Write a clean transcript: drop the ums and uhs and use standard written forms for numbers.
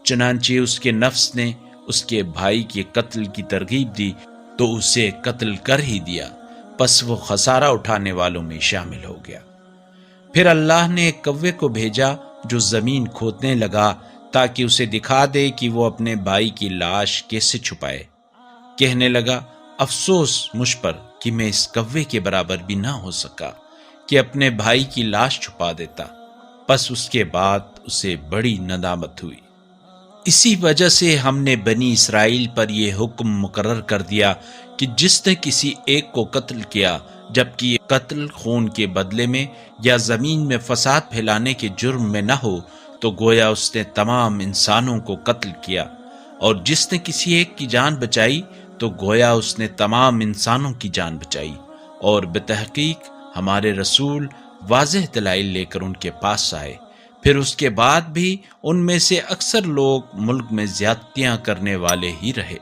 چنانچہ اس کے نفس نے اس کے بھائی کے قتل کی ترغیب دی تو اسے قتل کر ہی دیا، پس وہ خسارہ اٹھانے والوں میں شامل ہو گیا۔ پھر اللہ نے ایک کوے کو بھیجا جو زمین کھودنے لگا تاکہ اسے دکھا دے کہ وہ اپنے بھائی کی لاش کیسے چھپائے۔ کہنے لگا، افسوس مجھ پر کہ میں اس کوے کے برابر بھی نہ ہو سکا کہ اپنے بھائی کی لاش چھپا دیتا۔ پس اس کے بعد اسے بڑی ندامت ہوئی۔ اسی وجہ سے ہم نے بنی اسرائیل پر یہ حکم مقرر کر دیا کہ جس نے کسی ایک کو قتل کیا جبکہ یہ قتل خون کے بدلے میں یا زمین میں فساد پھیلانے کے جرم میں نہ ہو تو گویا اس نے تمام انسانوں کو قتل کیا، اور جس نے کسی ایک کی جان بچائی تو گویا اس نے تمام انسانوں کی جان بچائی۔ اور بتحقیق ہمارے رسول واضح دلائل لے کر ان کے پاس آئے، پھر اس کے بعد بھی ان میں سے اکثر لوگ ملک میں زیادتیاں کرنے والے ہی رہے۔